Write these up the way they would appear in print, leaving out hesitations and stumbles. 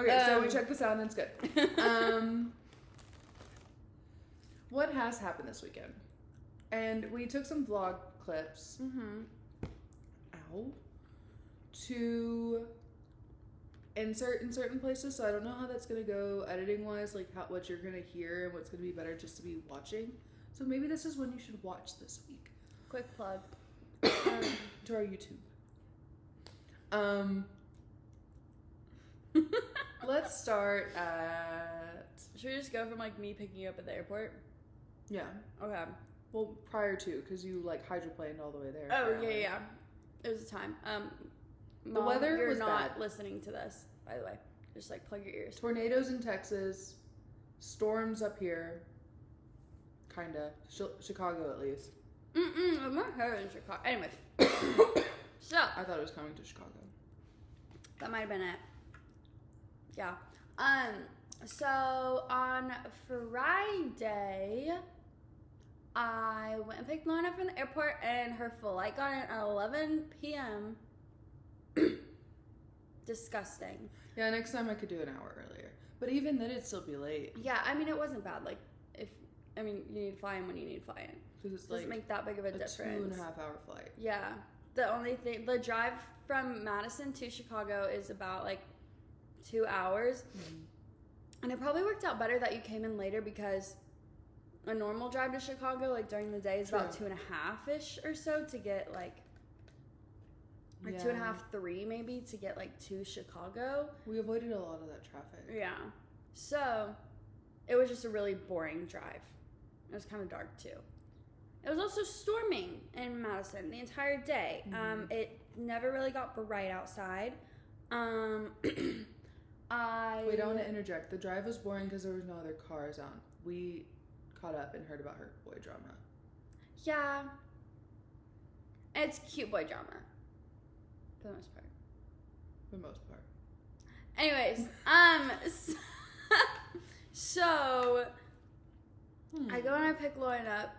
Okay, so we checked this out and it's good. What has happened this weekend? And we took some vlog clips. To insert in certain places, so I don't know how that's gonna go editing wise, like what you're gonna hear and what's gonna be better just to be watching. So maybe this is when you should watch this week. Quick plug to our YouTube. Let's start at. Should we just go from like me picking you up at the airport? Yeah. Okay. Well, prior to, because you like hydroplaned all the way there. Oh yeah. It was a time. The Mom, weather you're was not bad. Listening to this, by the way. Just like plug your ears. Tornadoes in Texas, storms up here. Kinda. Chicago at least. I'm not here in Chicago. Anyways. So. I thought it was coming to Chicago. That might have been it. Yeah. So on Friday, I went and picked Lauren up from the airport, and her flight got in at 11 p.m. Disgusting. Yeah, next time I could do an hour earlier. But even then, it'd still be late. Yeah, I mean, it wasn't bad. Like, you need to fly in when you need to fly in. Because it's doesn't make that big of a difference. 2.5 hour flight. Yeah. The only thing, the drive from Madison to Chicago is about like 2 hours. And it probably worked out better that you came in later, because a normal drive to Chicago, like during the day, is about 2.5-ish or so to get like 2.5, 3 maybe to get like to Chicago. We avoided a lot of that traffic. Yeah. So it was just a really boring drive. It was kind of dark too. It was also storming in Madison the entire day. It never really got bright outside. Wait, I want to interject. The drive was boring because there was no other cars on. We caught up and heard about her boy drama. Yeah. It's cute boy drama. For the most part. For the most part. Anyways, so I go and I pick Lauren up,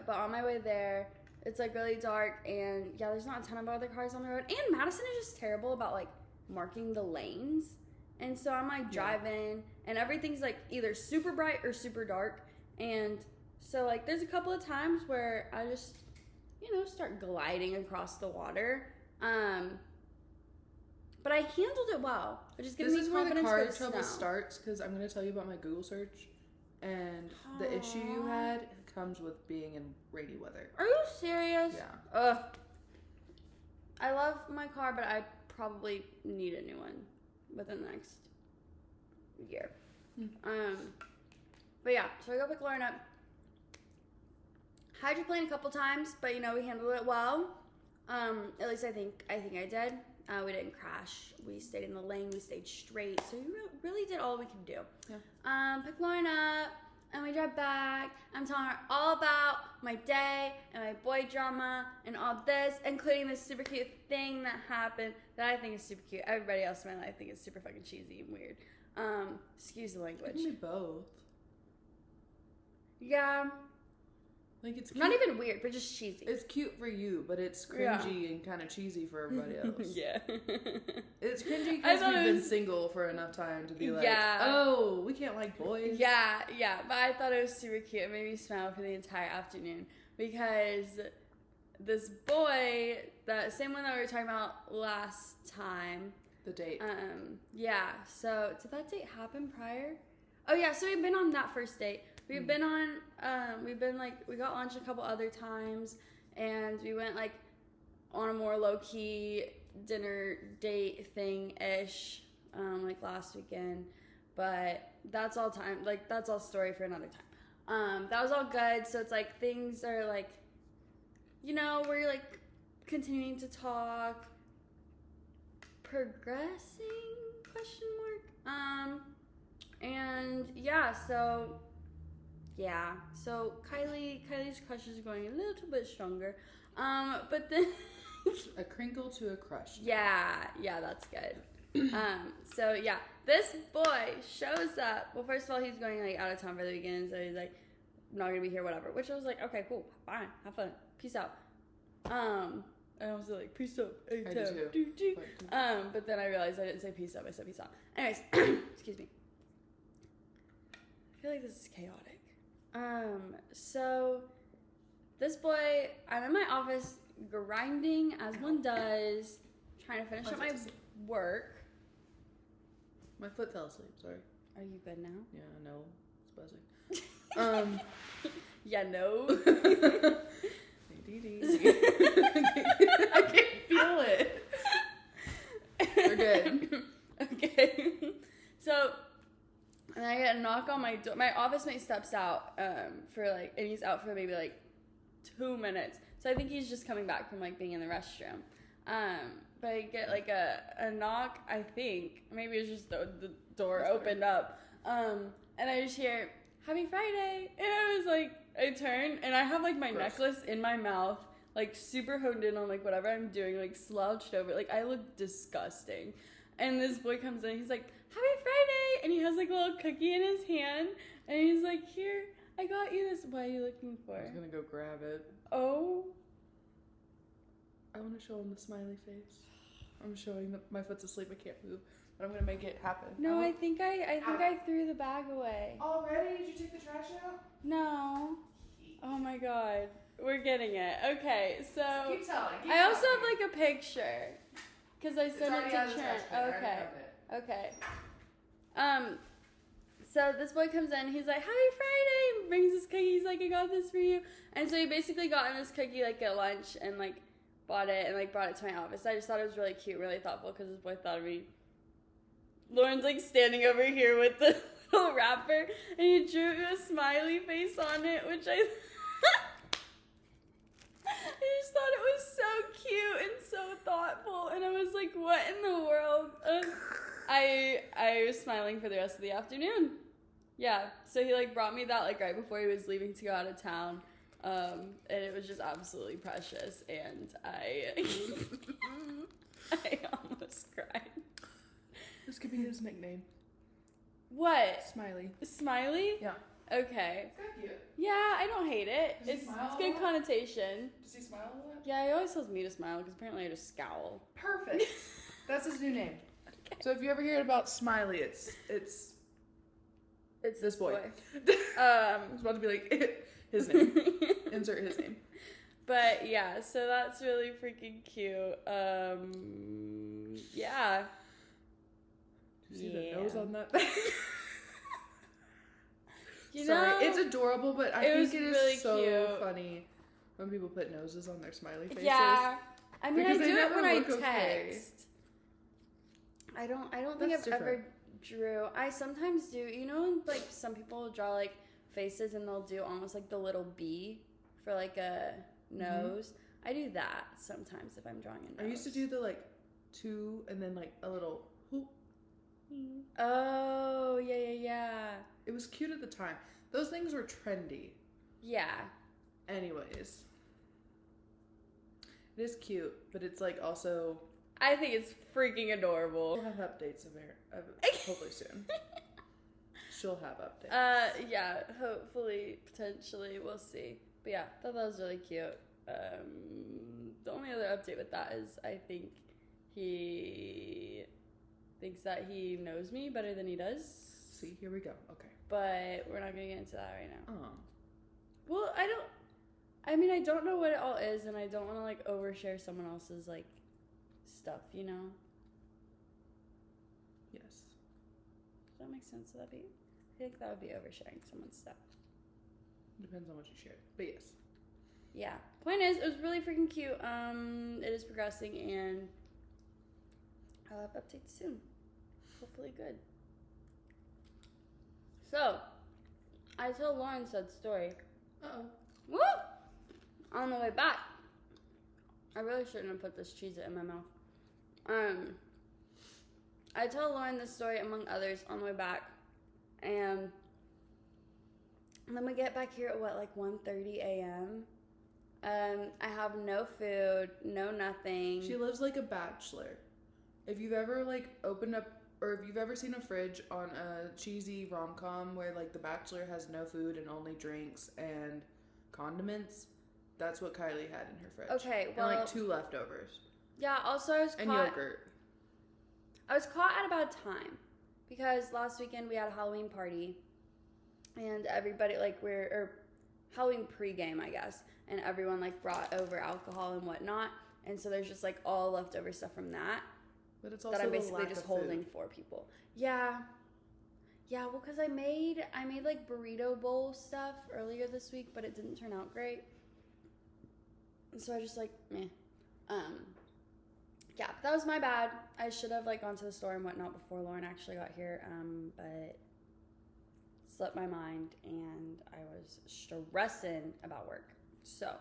but on my way there, it's like really dark, and yeah, there's not a ton of other cars on the road, and Madison is just terrible about like marking the lanes, and so I'm like driving, and everything's like either super bright or super dark, and so like there's a couple of times where I just start gliding across the water, but I handled it well, which is giving me confidence. This is where the car trouble starts, because I'm going to tell you about my Google search, and the issue you had comes with being in rainy weather. Are you serious? Yeah. Ugh. I love my car, but I probably need a new one within the next year. But yeah, so I go pick Lauren up. Hydroplaned a couple times, but we handled it well. At least I think I did. We didn't crash. We stayed in the lane. We stayed straight. So we really did all we could do. Yeah. Pick Lauren up, and we drive back. I'm telling her all about my day and my boy drama and all this, including this super cute thing that happened that I think is super cute. Everybody else in my life think it's super fucking cheesy and weird. Excuse the language. Maybe both. Yeah. Like, it's cute. Not even weird, but just cheesy. It's cute for you, but it's cringy and kind of cheesy for everybody else. Yeah. It's cringy because we've been single for enough time to be like, oh, we can't like boys. Yeah, but I thought it was super cute. It made me smile for the entire afternoon, because this boy, the same one that we were talking about last time. The date. Yeah, so did that date happen prior? Oh yeah, so we've been on that first date. We've been on, we got lunch a couple other times, and we went, like, on a more low-key dinner date thing-ish, like, last weekend, but that's all story for another time. That was all good, so it's, like, things are, like, we're, like, continuing to talk, progressing, ? And, yeah, so Kylie's crush is going a little bit stronger, but then a crinkle to a crush. Yeah, that's good. So yeah, this boy shows up. Well, first of all, he's going like out of town for the weekend, so he's like, I'm not gonna be here, whatever. Which I was like, okay, cool, fine, have fun, peace out. And I was like, peace up. I do too. But then I realized I didn't say peace up. I said peace out. Anyways, excuse me. I feel like this is chaotic. So this boy, I'm in my office grinding as one does, trying to finish up my work. My foot fell asleep. Sorry. Are you good now? Yeah, no, it's buzzing. Yeah, no. I can't feel it. We're good. Okay. So, and I get a knock on my door. My office mate steps out for like, and he's out for maybe like 2 minutes. So I think he's just coming back from like being in the restroom. But I get like a knock, I think. Maybe it's just the door opened up. And I just hear, Happy Friday. And I was like, I turn and I have like my necklace in my mouth, like super honed in on like whatever I'm doing, like slouched over. Like I look disgusting. And this boy comes in, he's like, Happy Friday. And he has like a little cookie in his hand. And he's like, here, I got you this. What are you looking for? I was gonna go grab it. Oh. I want to show him the smiley face. I'm showing that my foot's asleep. I can't move, but I'm gonna make it happen. No, I think I threw the bag away. Already? Did you take the trash out? No. Oh my god. We're getting it. Okay, so Keep telling. I also have like a picture because I sent it to Trent. Okay. So this boy comes in, he's like, Happy Friday, and brings this cookie, he's like, I got this for you. And so he basically got in this cookie like at lunch and like bought it and like brought it to my office. I just thought it was really cute, really thoughtful, because this boy thought of me. Lauren's like standing over here with the little wrapper, and he drew a smiley face on it, which I just thought it was so cute and so thoughtful, and I was like, what in the world? I was smiling for the rest of the afternoon. Yeah, so he like brought me that like right before he was leaving to go out of town. And it was just absolutely precious, and I almost cried. This could be his nickname. What? Smiley. Smiley? Yeah. Okay. It's kind of cute. Yeah, I don't hate it. Does he It's smile a good lot? connotation. Does he smile a lot? Yeah, he always tells me to smile because apparently I just scowl. Perfect. That's his new name. Okay. So if you ever hear about Smiley, it's this boy. I was about to be like his name. Insert his name. But yeah, so that's really freaking cute. Yeah. Did you see the nose on that? Sorry, it's adorable, but I think it is really so cute. funny when people put noses on their smiley faces. Yeah. I mean, Because I they do it never when I look text. okay. I don't think That's I've ever different. drew. I sometimes do. You know, when, like some people draw like faces and they'll do almost like the little bee for like a nose. I do that sometimes if I'm drawing a nose. I used to do the like two and then like a little whoop. Oh, yeah. It was cute at the time. Those things were trendy. Yeah. Anyways. It is cute, but it's like also... I think it's freaking adorable. We'll have updates of it hopefully soon. She'll have updates. Yeah, hopefully, potentially, we'll see. But yeah, thought that was really cute. The only other update with that is I think he thinks that he knows me better than he does. See, here we go. Okay. But we're not going to get into that right now. Oh. Well, I don't know what it all is, and I don't want to, like, overshare someone else's, like, stuff, you know? Yes. Does that make sense? I think that would be oversharing someone's stuff. Depends on what you share. But yes. Yeah. Point is, it was really freaking cute. It is progressing, and I'll have updates soon. Hopefully good. So, I told Lauren said story. Uh-oh. Woo! On the way back. I really shouldn't have put this Cheez-It in my mouth. I told Lauren this story among others on the way back. And then we get back here at like 1:30 a.m. I have no food, no nothing. She lives like a bachelor. If you've ever like opened up, or if you've ever seen a fridge on a cheesy rom-com where like the bachelor has no food and only drinks and condiments, That's what Kylie had in her fridge. Okay, well, and like 2 leftovers. Yeah, also I was and caught. Yogurt. I was caught at a bad time because last weekend we had a Halloween party, and everybody or Halloween pregame, I guess, and everyone like brought over alcohol and whatnot, and so there's just like all leftover stuff from that. But it's also that I'm the basically lack just of holding food. for people. Yeah. Yeah, well, because I made like burrito bowl stuff earlier this week, but it didn't turn out great. And so I just like, meh. Yeah, that was my bad. I should have like gone to the store and whatnot before Lauren actually got here, but slipped my mind and I was stressing about work. So.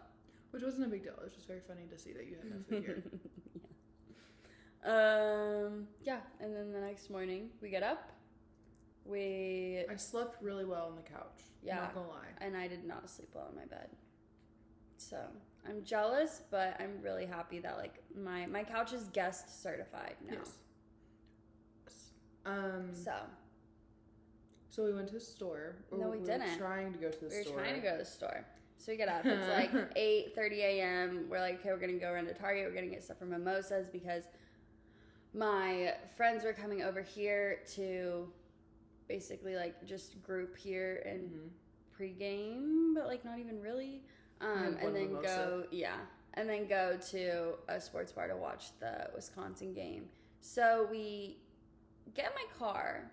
Which wasn't a big deal. It was just very funny to see that you had no food here. Yeah, and then the next morning we get up. I slept really well on the couch. Yeah, not gonna lie. And I did not sleep well in my bed. So I'm jealous, but I'm really happy that like my couch is guest certified now. Yes. So we went to the store. No, we didn't. We were trying to go to the store. We were trying to go to the store. So we get up. It's like 8:30 a.m. We're like, okay, we're gonna go run to Target. We're gonna get stuff from Mimosas because my friends were coming over here to basically like just group here and pregame, but like not even really. And then and then go to a sports bar to watch the Wisconsin game. So we get in my car.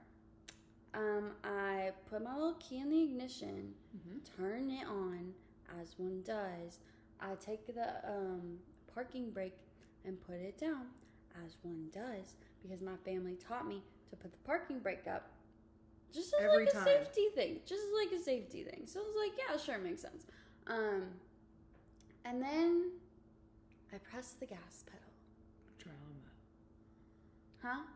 I put my little key in the ignition, turn it on as one does. I take the parking brake and put it down as one does because my family taught me to put the parking brake up just as every like time. A safety thing. Just as like a safety thing. So I was like, yeah, sure, makes sense. And then I pressed the gas pedal.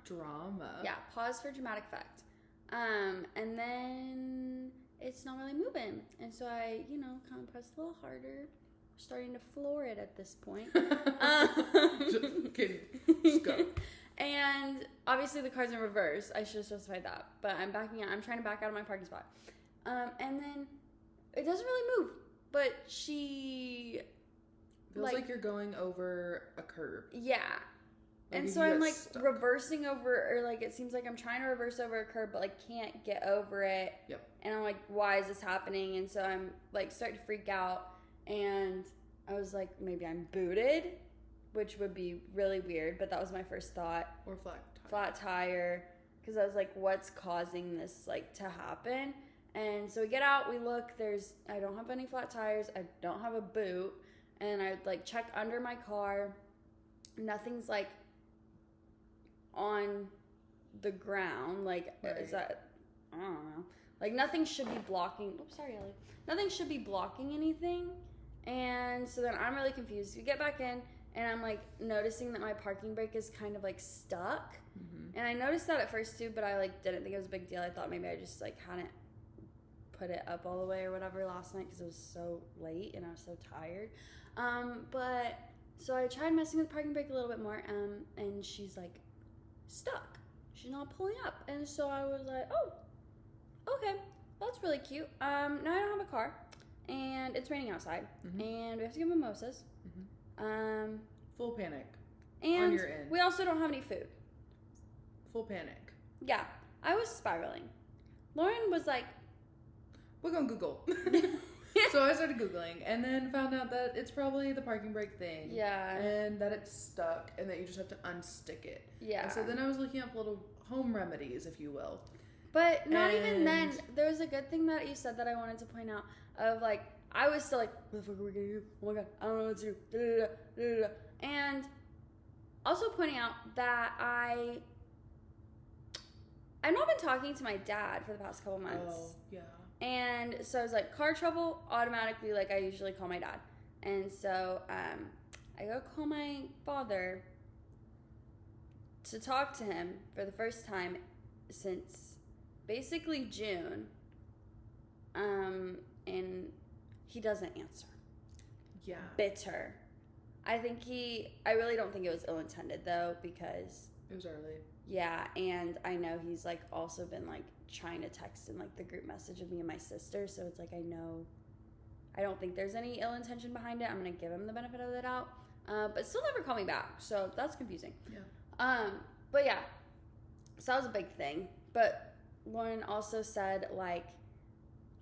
Drama. Yeah, pause for dramatic effect. And then it's not really moving. And so I, kind of pressed a little harder. Starting to floor it at this point. Just go. And obviously the car's in reverse. I should have specified that. But I'm backing out. I'm trying to back out of my parking spot. And then it doesn't really move. But she... Feels like you're going over a curb. Yeah. And so I'm like reversing over, or like it seems like I'm trying to reverse over a curb, but like can't get over it. Yep. And I'm like, why is this happening? And so I'm like starting to freak out. And I was like, maybe I'm booted, which would be really weird. But that was my first thought. Or flat tire. Because I was like, what's causing this like to happen? And so we get out, we look. I don't have any flat tires. I don't have a boot. And I like check under my car. Nothing's like on the ground, like is that, I don't know, like nothing should be blocking. Oops, sorry, Ellie. Nothing should be blocking anything. And so then I'm really confused. We get back in, and I'm like noticing that my parking brake is kind of like stuck. And I noticed that at first too, but I like didn't think it was a big deal. I thought maybe I just like hadn't put it up all the way or whatever last night because it was so late and I was so tired. But so I tried messing with the parking brake a little bit more, and she's like stuck. She's not pulling up. And so I was like, oh, okay, that's really cute. Now I don't have a car, and it's raining outside, and we have to get mimosas. Full panic. And on your end. We also don't have any food. Full panic. Yeah, I was spiraling. Lauren was like, we're gonna Google. So I started Googling and then found out that it's probably the parking brake thing. Yeah. And that it's stuck and that you just have to unstick it. Yeah. And so then I was looking up little home remedies, if you will. But not even then. There was a good thing that you said that I wanted to point out of like, I was still like, what the fuck are we gonna do? Oh my God, I don't know what to do. Da, da, da, da, da. And also pointing out that I've not been talking to my dad for the past couple months. Oh, yeah. And so I was like, car trouble, automatically, like, I usually call my dad. And so I go call my father to talk to him for the first time since basically June. And he doesn't answer. Yeah. Bitter. I really don't think it was ill-intended, though, because... It was early. Yeah, and I know he's, like, also been, like, trying to text in like the group message of me and my sister, so it's like I I don't think there's any ill intention behind it. I'm going to give him the benefit of the doubt. But still never called me back. So that's confusing. Yeah. But yeah, so that was a big thing. But Lauren also said, like,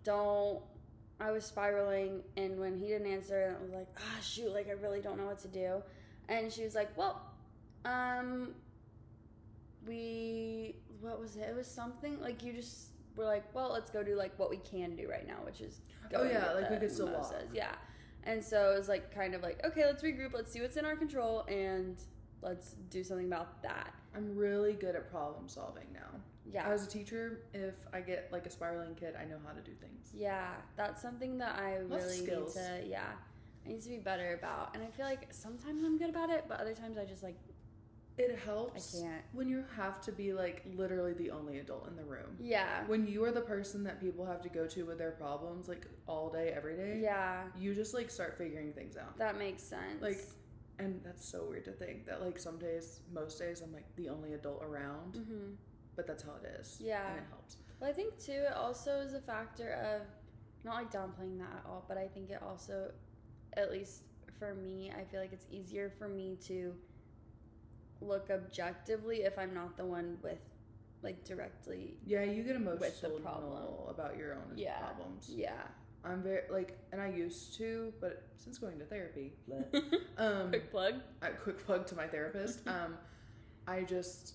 I was spiraling, and when he didn't answer, I was like, shoot, like, I really don't know what to do. And she was like, well, what was it? It was something, like, you just were like, well, let's go do, like, what we can do right now, which is go like, we could still walk. Yeah. And so it was, like, kind of like, okay, let's regroup, let's see what's in our control, and let's do something about that. I'm really good at problem solving now. Yeah. As a teacher, if I get, like, a spiraling kid, I know how to do things. Yeah, that's something that I really need skills. I need to be better about. And I feel like sometimes I'm good about it, but other times I just, like, it helps I can't. when you have to be, like, literally the only adult in the room. Yeah. When you are the person that people have to go to with their problems, like, all day, every day. Yeah. You just, like, start figuring things out. That makes sense. Like, and that's so weird to think that, like, some days, most days, I'm, like, the only adult around. Mm-hmm. But that's how it is. Yeah. And it helps. Well, I think, too, it also is a factor of, not, like, downplaying that at all, but I think it also, at least for me, I feel like it's easier for me to look objectively if I'm not the one with, like, directly. Yeah, you get with the emotional problem. about your own problems. Yeah. I'm very, like, and I used to, but since going to therapy, Quick plug. Quick plug to my therapist. I just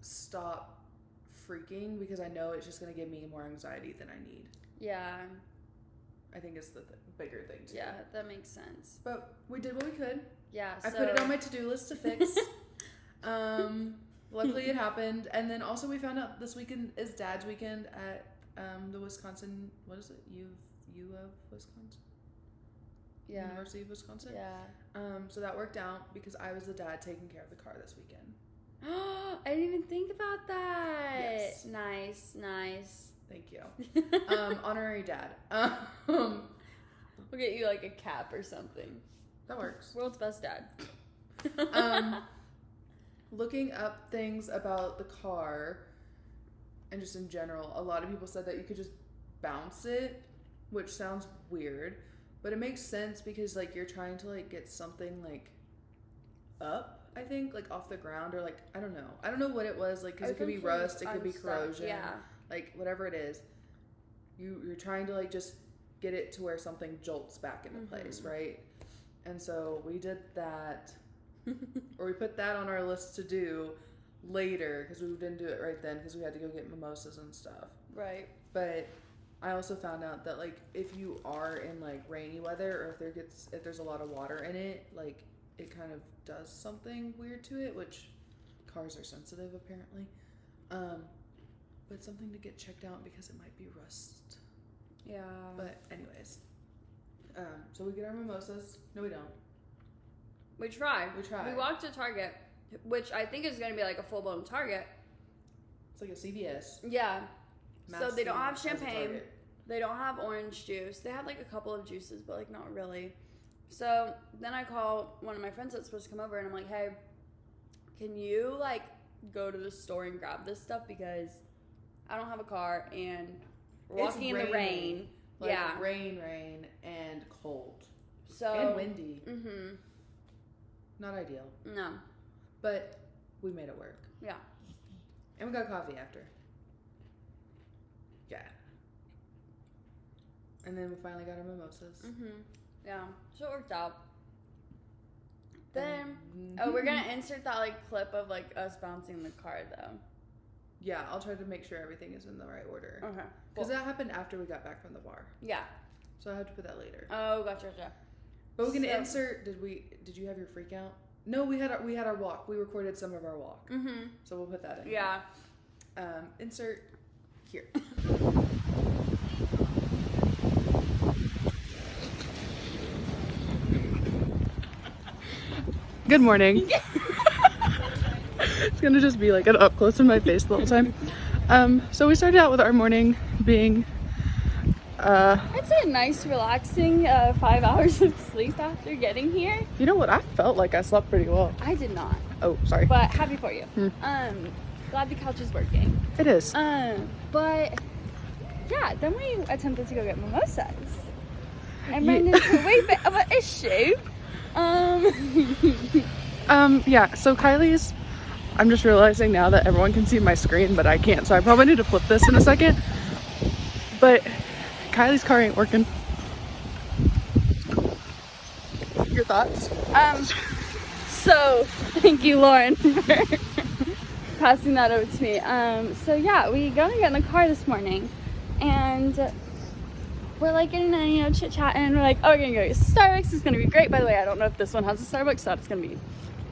stop freaking because I know it's just going to give me more anxiety than I need. Yeah. I think it's the bigger thing too. Yeah, that makes sense. But we did what we could. Yeah, I put it on my to-do list to fix. Luckily it happened. And then also we found out this weekend is Dad's weekend at the Wisconsin, what is it? U of Wisconsin? Yeah. University of Wisconsin? Yeah. So that worked out because I was the dad taking care of the car this weekend. I didn't even think about that. Yes. Nice. Thank you. Honorary dad. We'll get you like a cap or something. That works. World's best dad. Looking up things about the car and just in general, a lot of people said that you could just bounce it, which sounds weird, but it makes sense because, like, you're trying to, like, get something, like, up, I think, like, off the ground, or, like, I don't know what it was, like, because it could be rust, it could be corrosion, like, whatever it is, you're trying to, like, just get it to where something jolts back into place, right? And so we did that, or we put that on our list to do later, because we didn't do it right then, because we had to go get mimosas and stuff. Right. But I also found out that, like, if you are in, like, rainy weather, or if there's a lot of water in it, like, it kind of does something weird to it, which cars are sensitive apparently. But something to get checked out because it might be rust. Yeah. But anyways, so we get our mimosas. No, we don't. We tried. We walked to Target, which I think is going to be like a full-blown Target. It's like a CVS. Yeah. So they don't have Massive as a champagne. Target. They don't have orange juice. They have like a couple of juices, but like not really. So then I call one of my friends that's supposed to come over, and I'm like, hey, can you like go to the store and grab this stuff, because I don't have a car and we're walking in the rain. Like, rain, and cold. So and windy. Mm-hmm. Not ideal. No. But we made it work. Yeah. And we got coffee after. Yeah. And then we finally got our mimosas. Mm-hmm. Yeah. So it worked out. Then, we're going to insert that, like, clip of, like, us bouncing the car, though. Yeah, I'll try to make sure everything is in the right order. Okay. Because that happened after we got back from the bar. Yeah. So I have to put that later. Oh, gotcha. But we're gonna insert. Did you have your freak out? No, we had our walk. We recorded some of our walk. Mm-hmm. So we'll put that in. Yeah. Insert here. Good morning. It's gonna just be like an up close in my face the whole time. So we started out with our morning being I'd say a nice relaxing 5 hours of sleep after getting here. You know what? I felt like I slept pretty well. I did not. Oh, sorry. But happy for you. Glad the couch is working. It is. But yeah, then we attempted to go get mimosas. I'm running into a wee bit of an issue. Yeah, so Kylie's, I'm just realizing now that everyone can see my screen, but I can't, so I probably need to flip this in a second. But Kylie's car ain't working. Your thoughts? So thank you, Lauren, for passing that over to me. So yeah, we gonna get in the car this morning, and we're like getting in, you know, chit-chatting, and we're like, oh, we're gonna go to Starbucks, it's gonna be great. By the way, I don't know if this one has a Starbucks, so it's gonna be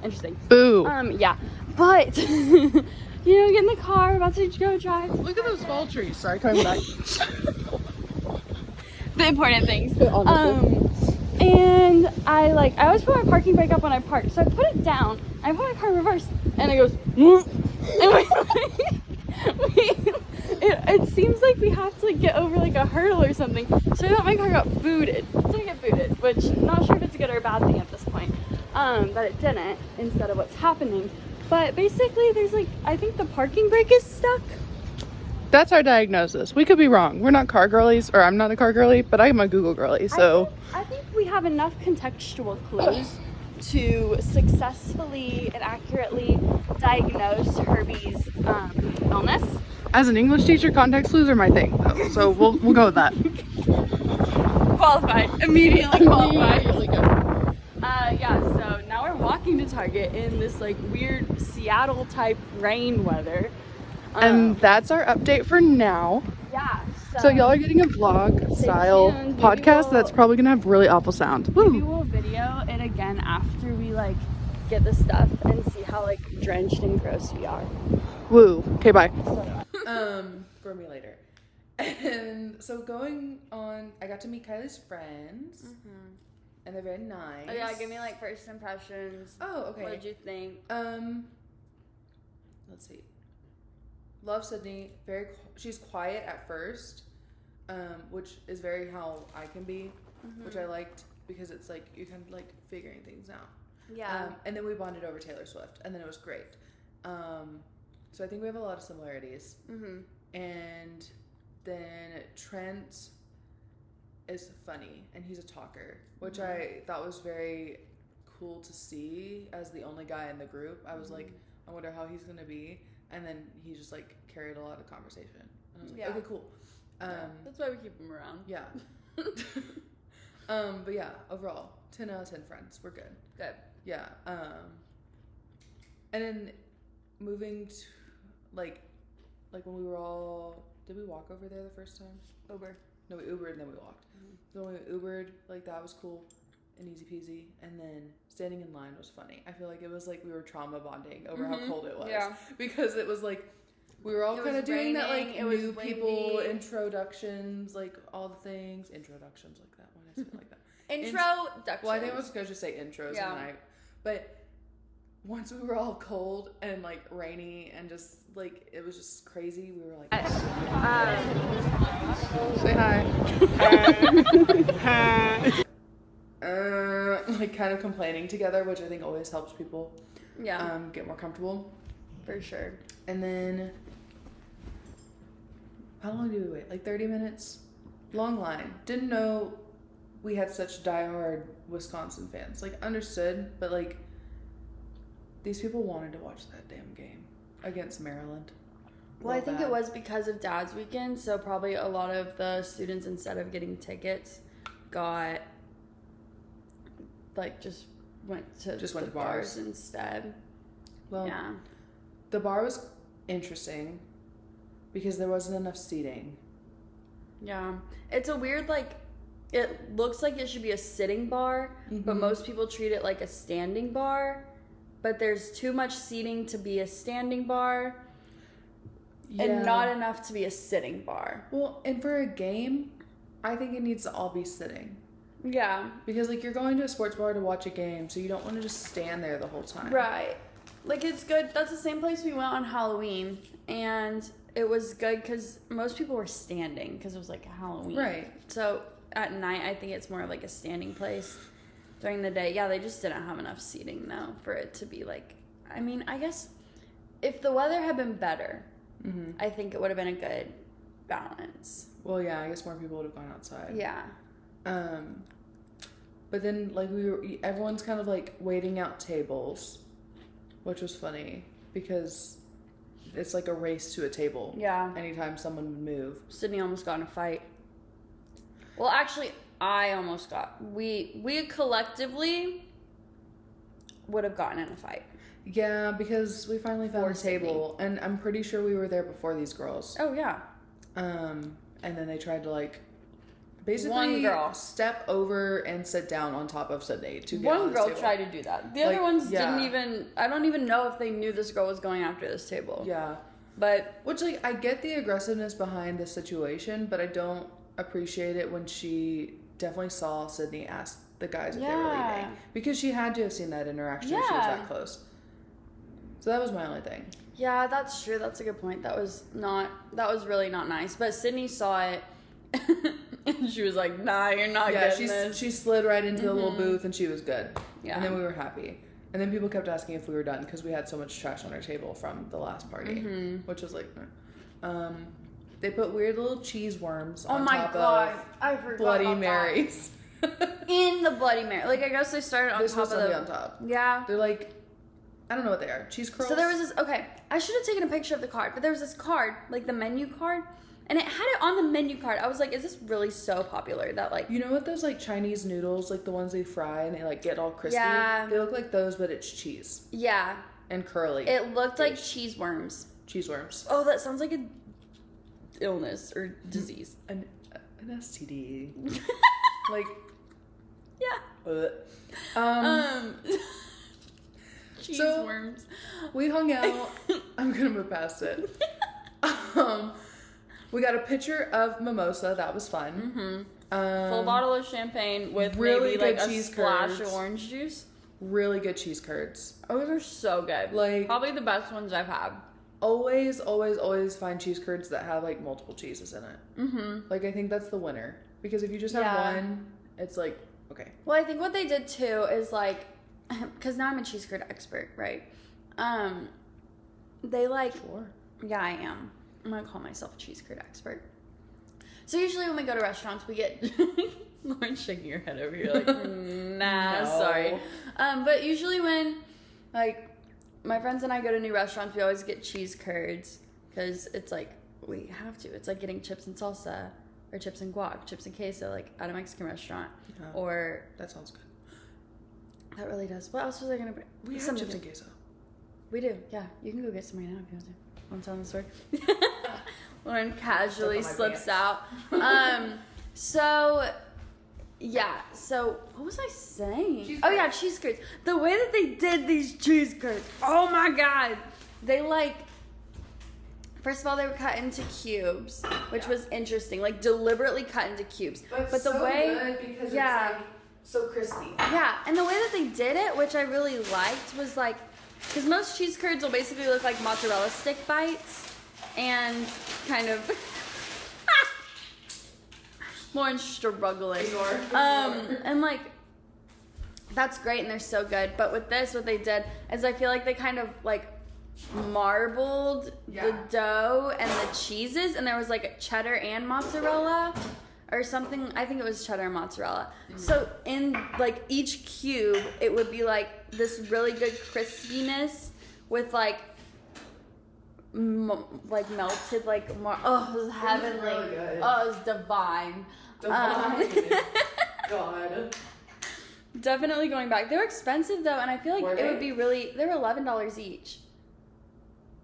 interesting. Boo. Yeah, but you know, get in the car, about to go drive. Look at those fall trees. Sorry, coming back. The important things. Honestly. And I always put my parking brake up when I park, so I put it down, I put my car in reverse, and it goes, and it seems like we have to like get over like a hurdle or something, so I thought my car got booted. It didn't get booted, which I'm not sure if it's a good or a bad thing at this point, that it didn't, instead of what's happening. But basically there's like, I think the parking brake is stuck. That's our diagnosis. We could be wrong. We're not car girlies, or I'm not a car girly, but I'm a Google girly, so. I think we have enough contextual clues to successfully and accurately diagnose Herbie's illness. As an English teacher, context clues are my thing, so we'll go with that. Qualified. Immediately qualified. Immediately good. Yeah, so now we're walking to Target in this like weird Seattle type rain weather. And that's our update for now. Yeah. So y'all are getting a vlog style tuned. podcast that's probably gonna have really awful sound. Maybe Woo. we'll video it again after we like get the stuff and see how like drenched and gross we are. Woo. Okay, bye. For me later. And so going on, I got to meet Kylie's friends, and they're very nice. Oh yeah, give me like first impressions. Oh, okay. What did you think? Let's see. Love Sydney. She's quiet at first, which is very how I can be, which I liked because it's like you're kind of like figuring things out. Yeah. And then we bonded over Taylor Swift, and then it was great. So I think we have a lot of similarities. And then Trent is funny, and he's a talker, which I thought was very cool to see as the only guy in the group. I was like, I wonder how he's gonna be. And then he just like carried a lot of conversation. And I was like, okay, cool. That's why we keep him around. Yeah. But yeah, overall, 10 out of 10 friends. We're good. Good. Yeah. And then moving to like when we were all, did we walk over there the first time? Uber. No, we Ubered and then we walked. So when we Ubered, like that was cool and easy peasy. And then standing in line was funny. I feel like it was like we were trauma bonding over how cold it was. Yeah. Because it was like we were all kind of doing that like it was new windy. people introductions, like all the things, introductions like that. Why did I say it like that? Introduction. Well, I think I was supposed to say intros, Yeah. but once we were all cold and like rainy and just like it was just crazy, we were like, Say hi. like kind of complaining together, which I think always helps people get more comfortable. For sure. And then how long did we wait? Like 30 minutes? Long line. Didn't know we had such diehard Wisconsin fans. Like understood, but like these people wanted to watch that damn game against Maryland. Well, I think it was because of Dad's weekend, so probably a lot of the students, instead of getting tickets, got like just went to bars instead. Well, yeah. The bar was interesting because there wasn't enough seating. Yeah. It's a weird, like, it looks like it should be a sitting bar, but most people treat it like a standing bar. But there's too much seating to be a standing bar and not enough to be a sitting bar. Well, and for a game, I think it needs to all be sitting. Yeah. Because, like, you're going to a sports bar to watch a game, so you don't want to just stand there the whole time. Right. Like, it's good. That's the same place we went on Halloween, and it was good because most people were standing because it was, like, Halloween. Right. So, at night, I think it's more like a standing place. During the day, yeah, they just didn't have enough seating, though, for it to be, like... I mean, I guess if the weather had been better, I think it would have been a good balance. Well, yeah, I guess more people would have gone outside. Yeah. But then like everyone's kind of like waiting out tables, which was funny because it's like a race to a table. Yeah. Anytime someone would move. Sydney almost got in a fight. Well, actually, I almost got. We collectively would have gotten in a fight. Yeah, because we finally found For a table, and I'm pretty sure we were there before these girls. Oh yeah. And then they tried to like basically One girl step over and sit down on top of Sydney to get on One this girl table. tried to do that. The Like, other ones yeah. didn't even. I don't even know if they knew this girl was going after this table. Yeah. But Which, like, I get the aggressiveness behind the situation, but I don't appreciate it when she definitely saw Sydney ask the guys if they were Yeah. leaving. Because she had to have seen that interaction if she was Yeah. that close. So that was my only thing. yeah, that's true. That's a good point. That was really not nice. But Sydney saw it, and she was like, "Nah, you're not Yeah, getting this." she slid right into the little Mhm. booth and she was good. Yeah. And then we were happy. And then people kept asking if we were done because we had so much trash on our table from the last party, Mhm. which was like, they put weird little cheese worms Oh on my top god, of I forgot Bloody about Marys. that. In the Bloody Mary. Like, I guess they started on This top was of something the. on top. Yeah. They're like, I don't know what they are. Cheese curls. So there was this. Okay, I should have taken a picture of the card, but there was this card, like the menu card, and it had it on the menu card. I was like, is this really so popular that like? You know what those like Chinese noodles, like the ones they fry and they like get all crispy? Yeah. They look like those, but it's cheese Yeah. and curly. It looked like cheese worms. Cheese worms. Oh, that sounds like a illness or disease. An STD. Like. Yeah. Cheese So- worms. We hung out. I'm gonna move past it. We got a picture of mimosa. That was fun. Mm-hmm. Full bottle of champagne with really maybe like good a cheese splash curds. of orange juice. Really good cheese curds. Those are so good. Like Probably the best ones I've had. always find cheese curds that have like multiple cheeses in it. Mm-hmm. Like I think that's the winner because if you just have Yeah. one, it's like okay. Well, I think what they did too is like, because now I'm a cheese curd expert, right? They like, Sure. yeah, I am. I'm gonna call myself a cheese curd expert. So usually when we go to restaurants, we get Lauren's shaking your head over here like, nah, No. sorry. But usually when like my friends and I go to new restaurants, we always get cheese curds because it's like we have to. It's like getting chips and salsa or chips and guac, chips and queso, like at a Mexican restaurant. Yeah, Or that sounds good. that really does. What else was I gonna bring? We have Something chips to- and queso. We do. Yeah, you can go get some right now if you want to. Want to tell the story? Lauren casually Stuck on my slips out. So yeah. So what was I saying? Cheese Oh yeah, curds. cheese curds. The way that they did these cheese curds. Oh my god. They like. First of all, they were cut into cubes, which was interesting. Like deliberately cut into cubes. But the way, because yeah. it's like so crispy. yeah, and the way that they did it, which I really liked, was like, because most cheese curds will basically look like mozzarella stick bites, and kind of. Lauren's struggling. And like, that's great, and they're so good. But with this, what they did is I feel like they kind of like marbled the dough and the cheeses, and there was like cheddar and mozzarella or something. I think it was cheddar and mozzarella. So in like each cube, it would be like this really good crispiness with like like melted like oh, it was heavenly. really good. Oh, it was divine. God. Definitely going back. They were expensive though, and I feel like Were it would they? be really. They were $11 each.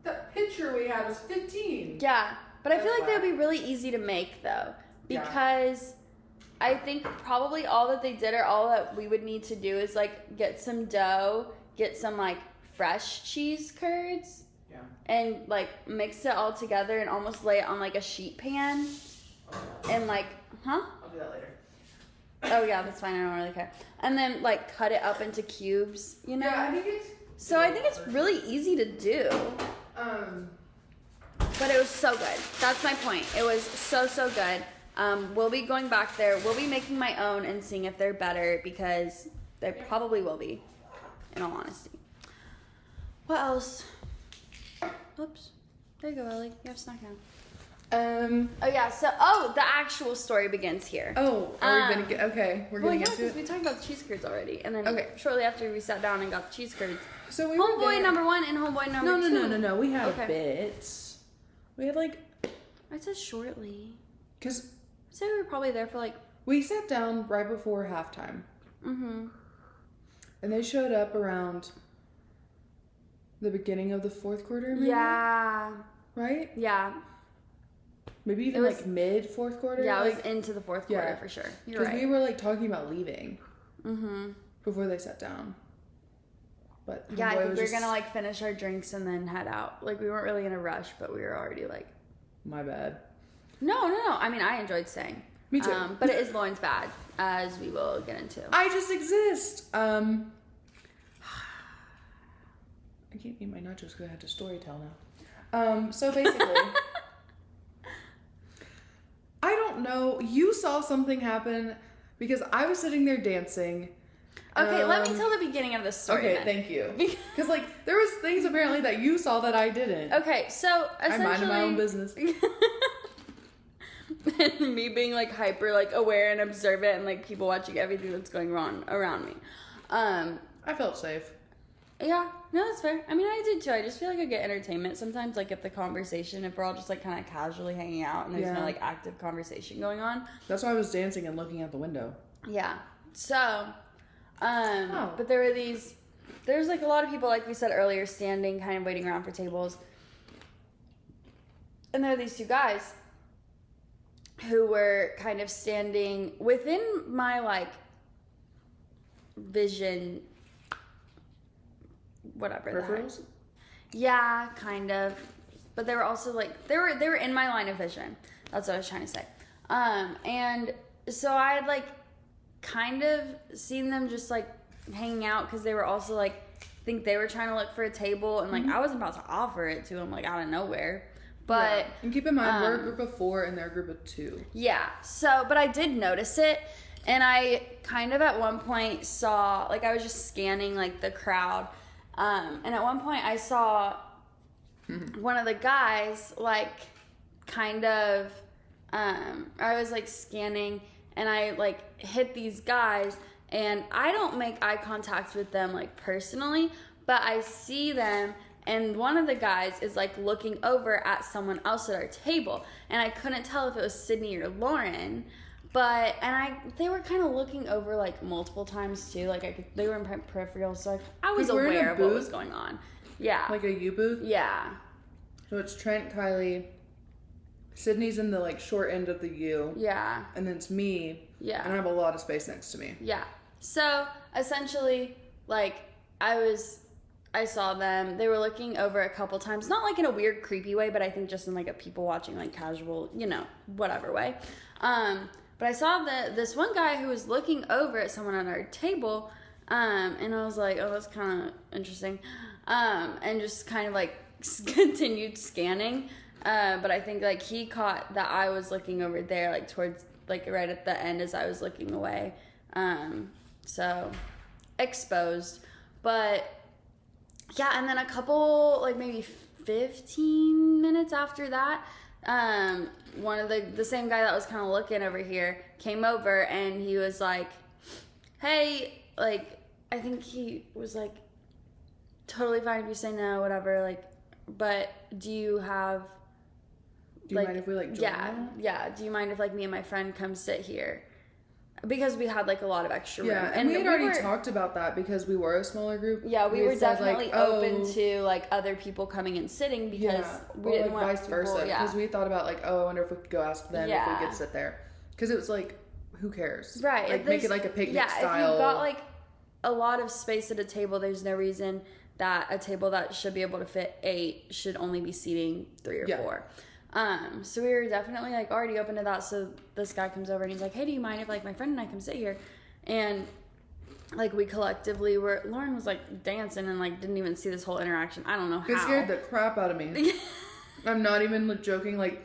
That picture we had was 15. Yeah, but I feel That's like they would be really easy to make though, Yeah. because I think probably all that they did or all that we would need to do is like get some dough, get some like fresh cheese curds, and like mix it all together and almost lay it on like a sheet pan, and like, huh? I'll do that later. Oh yeah, that's fine. I don't really care. And then like cut it up into cubes, you know. Yeah, I think it's. So I think it's really easy to do. But it was so good. That's my point. It was so good. We'll be going back there. We'll be making my own and seeing if they're better, because they probably will be, in all honesty. What else? Oops. There you go, Ellie. You have snack now. Oh yeah, so the actual story begins here. Oh, are we gonna get we're gonna get to because it. we talked about the cheese curds already, and then Okay. shortly after we sat down and got the cheese curds. So we were Homeboy there. number 1 and homeboy number 2. No. We had Okay. a bit. We had like, I said shortly. cause I said we were probably there for like. we sat down right before halftime, and they showed up around the beginning of the fourth quarter. Maybe? Yeah. Right. Yeah. Maybe even It was- like mid fourth quarter. Yeah, like, it was into the fourth quarter for sure. You're Because right. we were like talking about leaving Mm-hmm. before they sat down. But Yeah, I homeboy think was we were just- gonna like finish our drinks and then head out. Like we weren't really in a rush, but we were already like. My bad. No. I mean, I enjoyed staying. Me too. But it is Lauren's bad, as we will get into. I just exist. I can't eat my nachos because I have to story tell now. So basically, I don't know. You saw something happen because I was sitting there dancing. Okay, let me tell the beginning of the story. Okay, then. thank you. Because like there was things apparently that you saw that I didn't. Okay, so I essentially, minded my own business. and me being like hyper like aware and observant and like people watching everything that's going on around me. I felt safe. Yeah, no, that's fair. I mean, I did too. I just feel like I get entertainment sometimes, like if the conversation, if we're all just like kind of casually hanging out and there's no Yeah. like active conversation going on. That's why I was dancing and looking out the window. Yeah. So, but there's like a lot of people, like we said earlier, standing, kind of waiting around for tables. And there are these two guys who were kind of standing within my like vision, whatever. the heck. Peripherals? Yeah, kind of. But they were also like they were in my line of vision. That's what I was trying to say. And so I had like kind of seen them just like hanging out because they were also like I think they were trying to look for a table and like I wasn't about to offer it to them like out of nowhere. But Yeah. And keep in mind we're a group of 4 and they're a group of 2. yeah, so but I did notice it, and I kind of at one point saw like I was just scanning like the crowd, and at one point I saw one of the guys like kind of I was like scanning and I like hit these guys, and I don't make eye contact with them like personally, but I see them. And one of the guys is like looking over at someone else at our table, and I couldn't tell if it was Sydney or Lauren, they were kind of looking over like multiple times too. Like they were in peripheral, so I was Like, we're in a aware of what was booth? going on. Yeah, Like a U booth. yeah, So it's Trent, Kylie, Sydney's in the like short end of the U, yeah, and then it's me, yeah. and I have a lot of space next to me. Yeah. So essentially, like I saw them. They were looking over a couple times, not like in a weird, creepy way, but I think just in like a people watching, like casual, whatever way. But I saw this one guy who was looking over at someone on our table, and I was like, oh, that's kind of interesting, and just kind of like continued scanning. But I think like he caught that I was looking over there, like towards like right at the end as I was looking away. So exposed, but yeah, and then a couple like maybe 15 minutes after that, one of the same guy that was kind of looking over here came over, and he was like, hey, like I think he was like, totally fine if you say no, whatever, like, but do you mind if we like join now? Yeah, do you mind if like me and my friend come sit here, because we had like a lot of extra room. Yeah, and we had already talked about that because we were a smaller group. Yeah, we were had said, definitely like, open to like other people coming and sitting because we or didn't like want vice versa. people, Because we thought about like, oh, I wonder if we could go ask them if Yeah. we could sit there. Because it was like, who cares? right, Like if make it there's- like a picnic yeah, style. if you've got like a lot of space at a table, there's no reason that a table that should be able to fit 8 should only be seating 3 or Yeah. 4. So we were definitely like already open to that. So this guy comes over and he's like, hey, do you mind if like my friend and I come sit here? And like we collectively were, Lauren was like dancing and like didn't even see this whole interaction. I don't know how. It scared the crap out of me. I'm not even joking. Like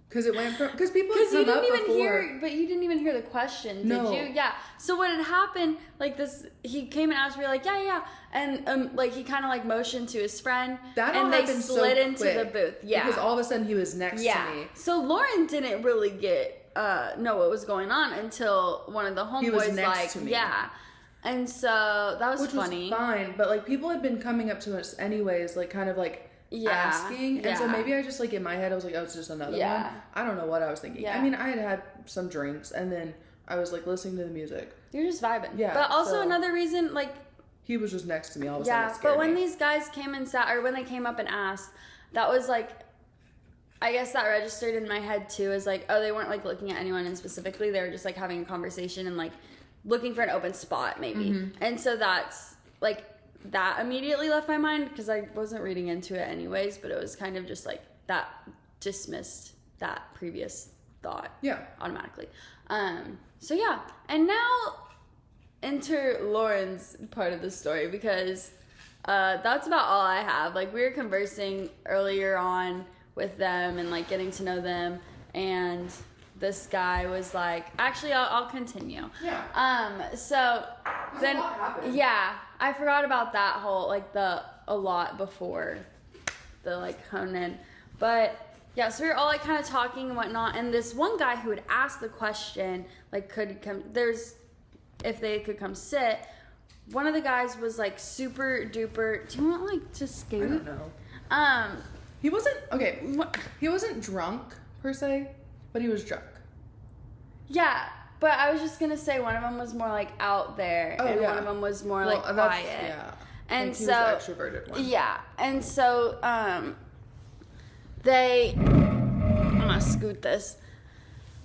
Because it went from people had Because you come up didn't even before. hear, but you didn't even hear the question, did No. you? Yeah. So what had happened? Like this, he came and asked me, like, yeah, and like he kind of like motioned to his friend, That all and they happened so slid into quick, the booth. Yeah. Because all of a sudden he was next to me. So Lauren didn't really know what was going on until one of the homeboys He was next like, to me. yeah. And so that was Which funny. was fine, but like people had been coming up to us anyways, like kind of like asking, and so yeah. maybe I just like in my head I was like, oh, it's just another Yeah. one. I don't know what I was thinking. Yeah. I mean, I had some drinks, and then I was like listening to the music. You're just vibing. Yeah, But also so- another reason, like, He was just next to me all of a sudden. yeah, It scared but when me. these guys came and sat, or when they came up and asked, that was like, I guess that registered in my head too, as like, oh, they weren't like looking at anyone in specifically, they were just like having a conversation and like looking for an open spot maybe. Mm-hmm. And so that's like, that immediately left my mind because I wasn't reading into it anyways, but it was kind of just like that dismissed that previous thought Yeah. automatically. So yeah, and now enter Lauren's part of the story because that's about all I have. Like we were conversing earlier on with them and like getting to know them, and this guy was like, actually I'll continue. Yeah. So then a lot happened. yeah, I forgot about that whole like a lot before the like hone in, but yeah, so we were all like kind of talking and whatnot, and this one guy who had asked the question like if they could come sit, one of the guys was like super duper, do you want like to scoot? I don't know. He wasn't okay. He wasn't drunk per se, but he was drunk. Yeah, but I was just gonna say one of them was more like out there, and yeah. one of them was more Well, like that's- quiet. Yeah. And like, he so was the extroverted one. yeah, and so I'm gonna scoot this.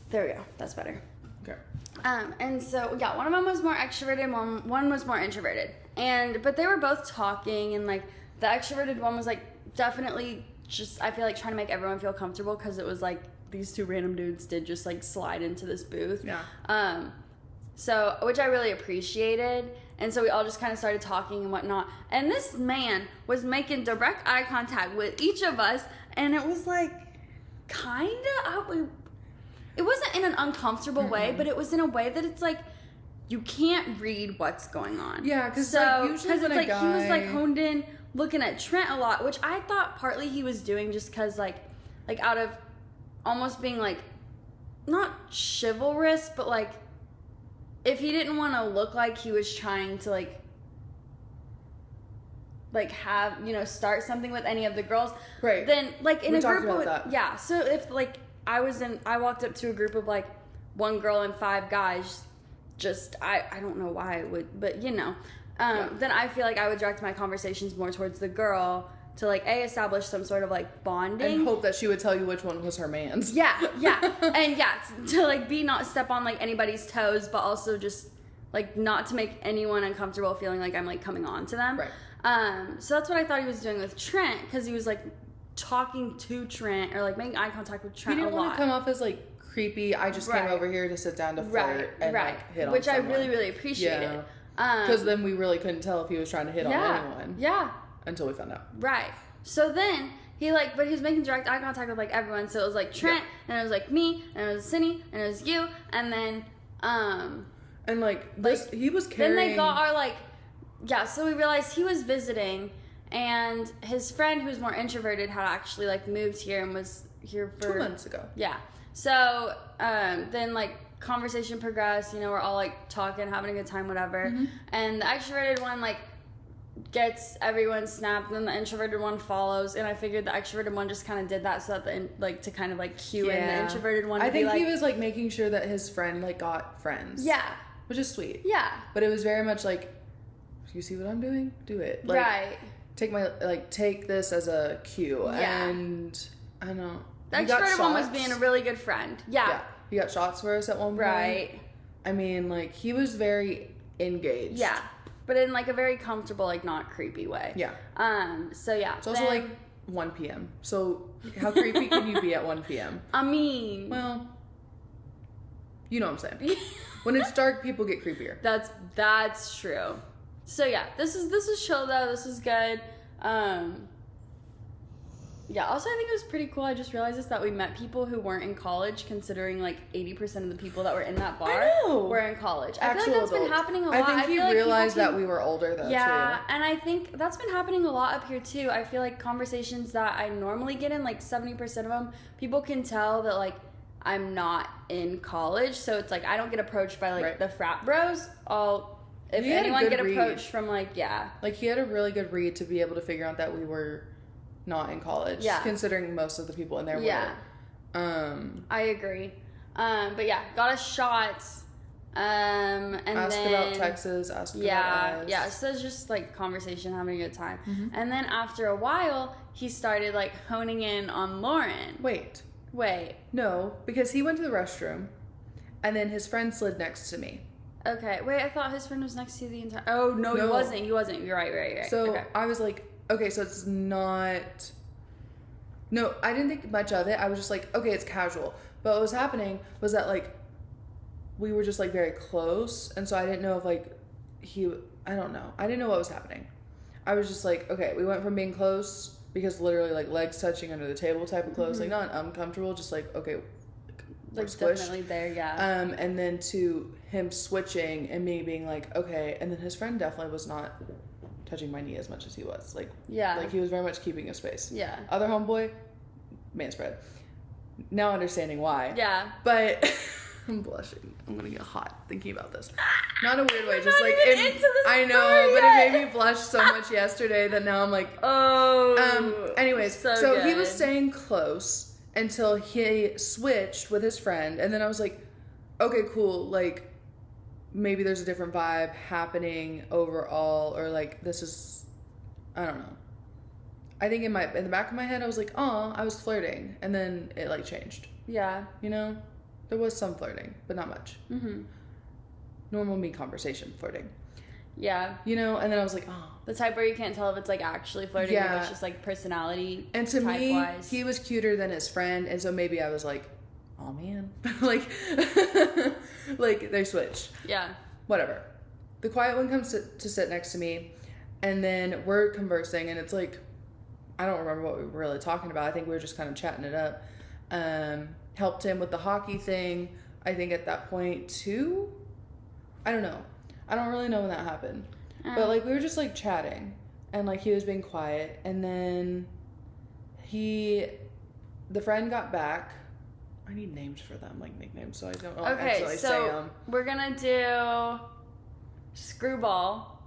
There we go. That's better. Okay. And so yeah, one of them was more extroverted, one was more introverted, but they were both talking, and like the extroverted one was like definitely just, I feel like trying to make everyone feel comfortable because it was like these two random dudes did just like slide into this booth. Yeah. So which I really appreciated, and so we all just kind of started talking and whatnot, and this man was making direct eye contact with each of us, and it was like kind of, it wasn't in an uncomfortable way, but it was in a way that it's like you can't read what's going on. Yeah, because so like, usually because when it's like a he was like guy- honed in looking at Trent a lot, which I thought partly he was doing just because like out of almost being like not chivalrous, but like if he didn't want to look like he was trying to like have, you know, start something with any of the girls, Right. then like in We a talked group of, about that. yeah, so if like I walked up to a group of like one girl and 5 guys, just I don't know why I would, but you know, then I feel like I would direct my conversations more towards the girl to like establish some sort of like bonding And hope that she would tell you which one was her man's. yeah, and yeah, to like not step on like anybody's toes, but also just like not to make anyone uncomfortable feeling like I'm like coming on to them. Right. So that's what I thought he was doing with Trent, because he was like talking to Trent or like making eye contact with He Trent didn't a want lot. to come off as like creepy. I just Right. came over here to sit down to flirt and right, like hit on which someone. I really, really appreciated. Because then we really couldn't tell if he was trying to hit on anyone Yeah, until we found out. right. So then he like, but he was making direct eye contact with like everyone. So it was like Trent, and it was like me, and it was Cindy, and it was you, and then And like this, he was carrying. then they got our like, yeah. So we realized he was visiting, and his friend who's more introverted had actually like moved here and was here for 2 months ago. Yeah. So then like conversation progressed. You know, we're all like talking, having a good time, whatever. Mm-hmm. And the extroverted one like gets everyone snapped, and then the introverted one follows. And I figured the extroverted one just kind of did that so that like to kind of like cue in the introverted one. I to think be like, he was like making sure that his friend like got friends. yeah, Which is sweet. yeah, But it was very much like, you see what I'm doing? Do it. Like, right. take this as a cue. Yeah. And I don't know. The He got extroverted one was shots. being a really good friend. Yeah. Yeah. He got shots for us at one point. Right. I mean, like, he was very engaged. Yeah. But in like a very comfortable, like not creepy way. Yeah. So yeah. It's also like 1 p.m. So how creepy can you be at 1 p.m.? I mean, Well, you know what I'm saying. When it's dark, people get creepier. that's true. So yeah, this is chill though. This is good. Yeah, also I think it was pretty cool. I just realized this, that we met people who weren't in college, considering like 80% of the people that were in that bar were in college. I feel like that's been happening a lot. I think he realized that we were older though, yeah, too. and I think that's been happening a lot up here too. I feel like conversations that I normally get in, like 70% of them, people can tell that like I'm not in college, so it's like I don't get approached by like the frat bros. If anyone get approached from like, like he had a really good read to be able to figure out that we were not in college, considering most of the people in there were. I agree. But yeah, got us shots. And asked then, about Texas, asked about us. Yeah, so it's just like conversation, having a good time. Mm-hmm. And then after a while, he started like honing in on Lauren. Wait. No, because he went to the restroom, and then his friend slid next to me. Okay, wait, I thought his friend was next to you the entire... Oh, no, he wasn't. You're right. So okay. I was like, okay, so it's not... No, I didn't think much of it. I was just like, okay, it's casual. But what was happening was that, like, we were just, like, very close. And so I didn't know if, like, I don't know. I didn't know what was happening. I was just like, okay, we went from being close, because literally, like, legs touching under the table type of close. Mm-hmm. Like, not uncomfortable, just like, okay, like, squished. Definitely there, yeah. And then to him switching and me being like, okay. And then his friend definitely was not touching my knee as much as he was. Like, like he was very much keeping a space. Yeah. Other homeboy, man spread. Now understanding why. Yeah. But I'm blushing. I'm gonna get hot thinking about this. Not a weird way, We're just not like even into the I know, story but yet. it made me blush so much yesterday that now I'm like, anyways, so he was staying close until he switched with his friend, and then I was like, okay, cool, like maybe there's a different vibe happening overall, or like this is, I don't know. I think in the back of my head I was like, oh, I was flirting, and then it like changed. Yeah. You know, there was some flirting, but not much. Mm-hmm. Normal me conversation flirting. Yeah. You know, and then I was like, oh. The type where you can't tell if it's like actually flirting or it's just like personality. And to me, wise. he was cuter than his friend, and so maybe I was like, oh man, like, like they switched. Yeah. Whatever. The quiet one comes to sit next to me, and then we're conversing, and it's like, I don't remember what we were really talking about. I think we were just kind of chatting it up. Helped him with the hockey thing, I think at that point too. I don't know. I don't really know when that happened. But like we were just like chatting, and like he was being quiet, and then the friend got back. I need names for them, like nicknames, so I don't actually say them. We're gonna do Screwball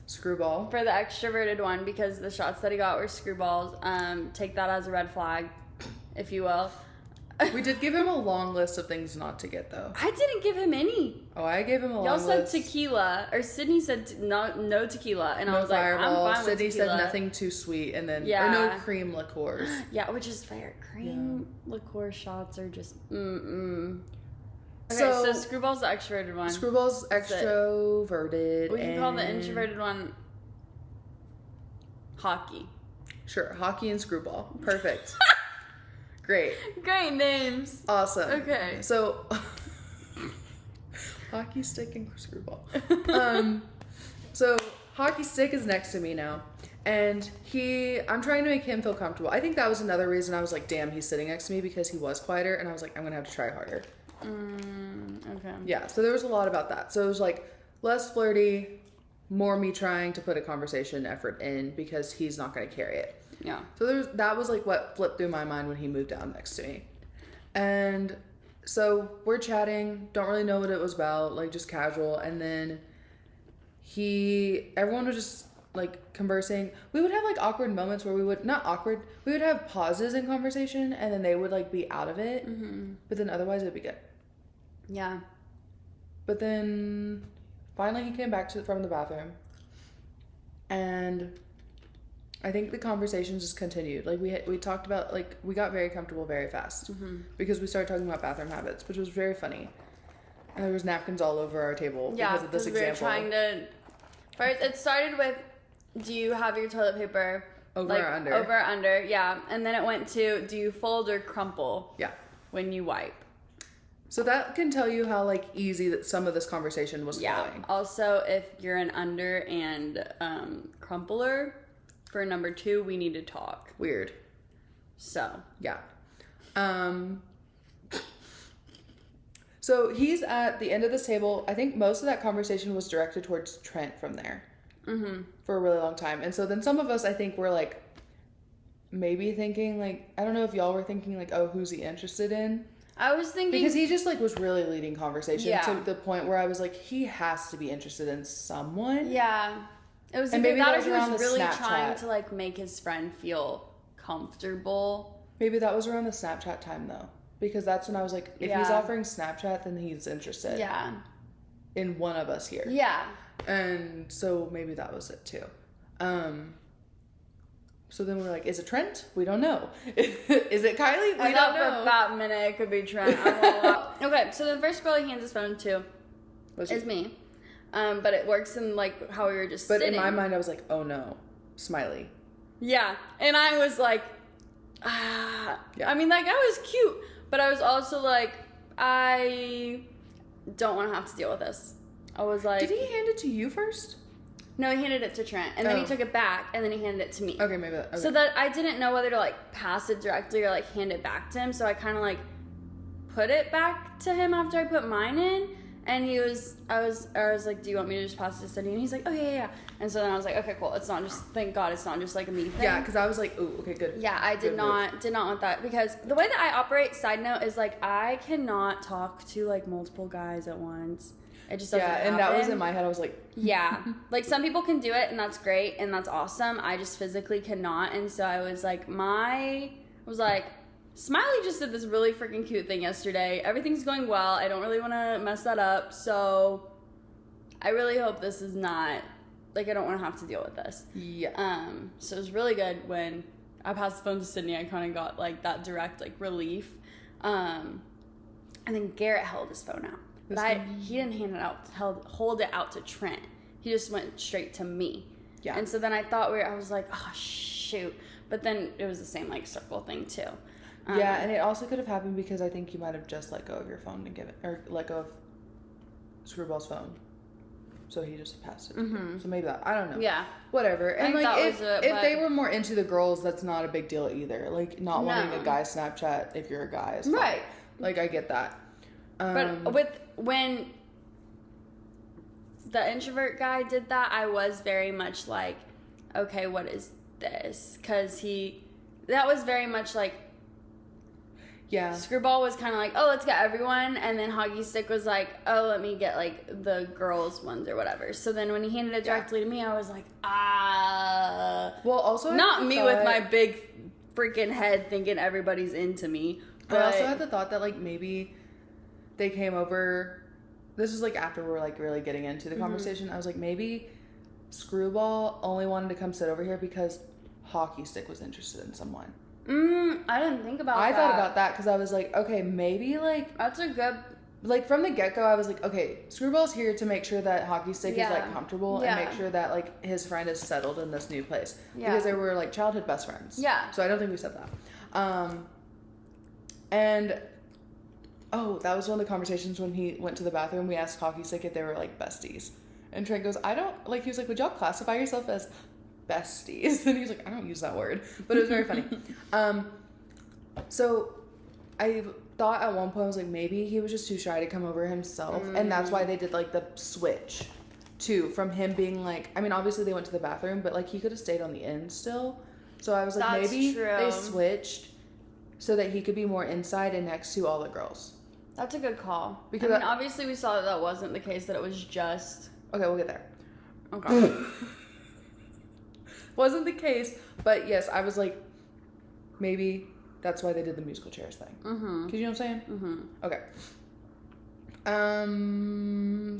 for the extroverted one, because the shots that he got were screwballs. Take that as a red flag, if you will. We did give him a long list of things not to get, though. I didn't give him any. Oh, I gave him a long list. Y'all said tequila, or Sydney said no tequila, and I was Fireball. like, I'm fine Sydney with tequila. said nothing too sweet, and then or no cream liqueurs. Yeah, which is fair. Cream liqueur shots are just Okay, so Screwball's the extroverted one. Screwball's extroverted. We can call the introverted one Hockey. Sure, Hockey and Screwball. Perfect. Great Great names. Awesome. Okay. So Hockey Stick and Screwball. So Hockey Stick is next to me now, and I'm trying to make him feel comfortable. I think that was another reason I was like, damn, he's sitting next to me, because he was quieter, and I was like, I'm gonna have to try harder. Okay. Yeah, so there was a lot about that. So it was like less flirty, more me trying to put a conversation effort in, because he's not gonna carry it. Yeah. So that was like what flipped through my mind when he moved down next to me. And so we're chatting, don't really know what it was about, like just casual, and then everyone was just like conversing. We would have like awkward moments where we would have pauses in conversation, and then they would like be out of it, but then otherwise it'd be good. Yeah. But then finally he came back from the bathroom, and I think the conversation just continued. Like we talked about, like we got very comfortable very fast, because we started talking about bathroom habits, which was very funny. And there was napkins all over our table because of this example. We were trying to. First, it started with, do you have your toilet paper over or under? Over or under, yeah. And then it went to, do you fold or crumple? Yeah. When you wipe. So that can tell you how like easy that some of this conversation was flowing. Also, if you're an under and crumpler, for number 2, we need to talk. Weird. So yeah. So he's at the end of this table. I think most of that conversation was directed towards Trent from there for a really long time. And so then some of us, I think, were like, maybe thinking, like, I don't know if y'all were thinking, like, oh, who's he interested in? I was thinking... Because he just, like, was really leading conversation Yeah. to the point where I was like, he has to be interested in someone. Yeah. It was And either maybe that that or was he around was the really Snapchat. trying to, like, make his friend feel comfortable. Maybe that was around the Snapchat time, though. Because that's when I was like, if he's Yeah. offering Snapchat, then he's interested Yeah. in one of us here. Yeah. And so maybe that was it, too. So then we were like, is it Trent? We don't know. Is it Kylie? We I don't thought know. for that minute it could be Trent. Okay, so the first girl he hands his phone to is me. But it works in, like, how we were just But sitting. in my mind, I was like, oh no, Smiley. Yeah. And I was like, ah. Yeah. I mean, that guy was cute. But I was also like, I don't want to have to deal with this. I was like... Did he hand it to you first? No, he handed it to Trent. And then he Oh. took it back. And then he handed it to me. Okay, maybe that. Okay. So that I didn't know whether to, like, pass it directly or, like, hand it back to him. So I kind of, like, put it back to him after I put mine in. And I was like, do you want me to just pass it to Cindy? And he's like, oh, yeah. And so then I was like, okay, cool. It's not just, thank God it's not just, like, a me thing. Yeah, because I was like, ooh, okay, good. Yeah, I did Good not want that. Because the way that I operate, side note, is, like, I cannot talk to, like, multiple guys at once. It just doesn't Yeah, and that was happen. in my head. I was like, Yeah. Like, some people can do it, and that's great, and that's awesome. I just physically cannot. And so I was like, Smiley just did this really freaking cute thing yesterday. Everything's going well. I don't really want to mess that up. So I really hope this is not, like, I don't want to have to deal with this. yeah. So it was really good when I passed the phone to Sydney. I kind of got, like, that direct, like, relief. And then Garrett held his phone out. But he didn't hand it out, hold it out to Trent. He just went straight to me. Yeah. And so then I thought I was like, oh, shoot. But then it was the same, like, circle thing, too. Yeah, and it also could have happened because I think you might have just let go of your phone and let go of Screwball's phone. So he just passed it. So maybe that. I don't know. Yeah. Whatever. And, like, that if was it, if but- they were more into the girls, that's not a big deal either. Like, not wanting No. a guy Snapchat if you're a guy is fine. Right. Like, I get that. But when the introvert guy did that, I was very much like, okay, what is this? Because that was very much like, yeah. Screwball was kind of like, oh, let's get everyone. And then Hoggy Stick was like, oh, let me get, like, the girls' ones or whatever. So then when he handed it directly to me, I was like, Well, also, Not me with my big freaking head thinking everybody's into me. But I also had the thought that, like, maybe they came over. This is, like, after we're, like, really getting into the conversation. I was like, maybe Screwball only wanted to come sit over here because Hockey Stick was interested in someone. I didn't think about that. I thought about that because I was like, okay, maybe, like, That's a good... like, from the get-go, I was like, okay, Screwball's here to make sure that Hockey Stick is, like, comfortable and Yeah. make sure that, like, his friend is settled in this new place. Yeah. Because they were, like, childhood best friends. Yeah. So I don't think we said that. And, oh, that was one of the conversations when he went to the bathroom. We asked Hockey Stick if they were, like, besties. And Trent goes, I don't, like, he was like, would y'all classify yourself as besties? And he was like, I don't use that word. But it was very funny. So I thought at one point, I was like, maybe he was just too shy to come over himself. And that's why they did, like, the switch, too, from him being, like, I mean, obviously they went to the bathroom, but, like, he could have stayed on the end still. So I was like, That's maybe true. they switched so that he could be more inside and next to all the girls. That's a good call. Because I mean, obviously we saw that wasn't the case, that it was just... Okay, we'll get there. Okay. Wasn't the case, but yes, I was like, maybe that's why they did the musical chairs thing. Cause you know what I'm saying? Okay.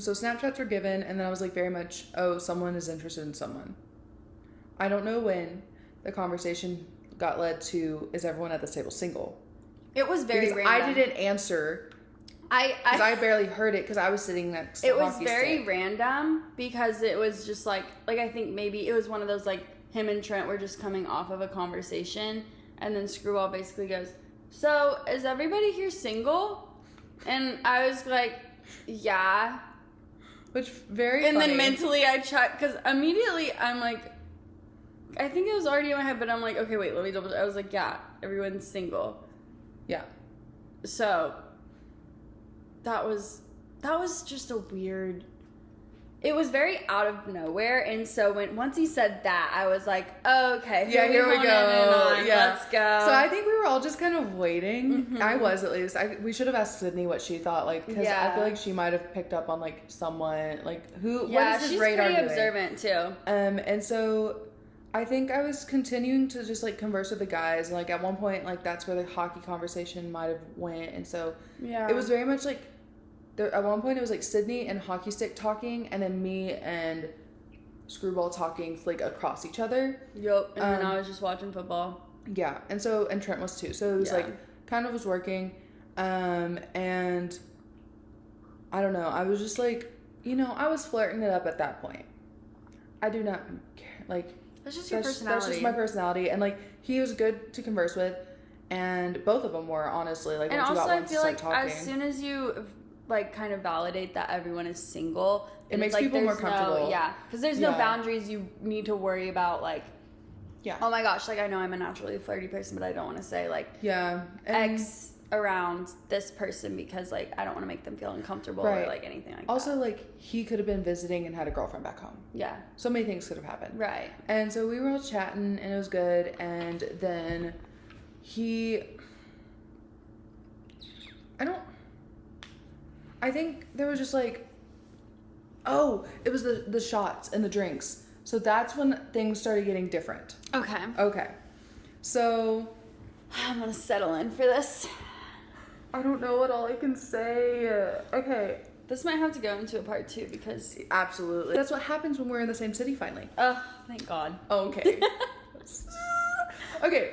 So Snapchats were given, and then I was like, very much, oh, someone is interested in someone. I don't know when the conversation got led to, is everyone at this table single? It was very Because random. I didn't answer, because I barely heard it, because I was sitting next to It was Hockey very Stick. random, because it was just like I think maybe it was one of those, like, him and Trent were just coming off of a conversation, and then Screwball basically goes, so is everybody here single? And I was like, yeah. Which very And funny. then mentally I checked, because immediately I'm like, I think it was already in my head, but I'm like, okay, wait, let me double check. I was like, yeah, everyone's single. Yeah. So that was just a weird. It was very out of nowhere, and so once he said that, I was like, okay, Yeah, here we go. Yeah. Let's go. So I think we were all just kind of waiting. Mhm. I was, at least. We should have asked Sydney what she thought, like, because I feel like she might have picked up on, like, someone, like, who. Yeah, what is his she's radar pretty doing? observant too. And so I think I was continuing to just, like, converse with the guys, and, like, at one point, like, that's where the hockey conversation might have went, and so Yeah, it was very much like. At one point, it was like Sydney and Hockey Stick talking, and then me and Screwball talking, like, across each other. Yup, and then I was just watching football. Yeah, and Trent was too. So it was like kind of was working, and I don't know. I was just like, I was flirting it up at that point. I do not care. Like, That's just your personality. That's just my personality, and like he was good to converse with, and both of them were, honestly. Like, And once you also, got I one to feel start like talking, as soon as you like kind of validate that everyone is single, it makes like, people more there's comfortable. because there's no boundaries you need to worry about. Like, oh my gosh, like I know I'm a naturally flirty person, but I don't want to say like and X around this person because like I don't want to make them feel uncomfortable or like anything like also, that. like, he could have been visiting and had a girlfriend back home. Yeah. So many things could have happened. Right. And so we were all chatting, and it was good. And then I think there was just like, it was the shots and the drinks. So that's when things started getting different. Okay. So I'm gonna settle in for this. I don't know what all I can say. Okay. This might have to go into a part 2 because Absolutely. That's what happens when we're in the same city finally. oh, thank God. Okay. Okay,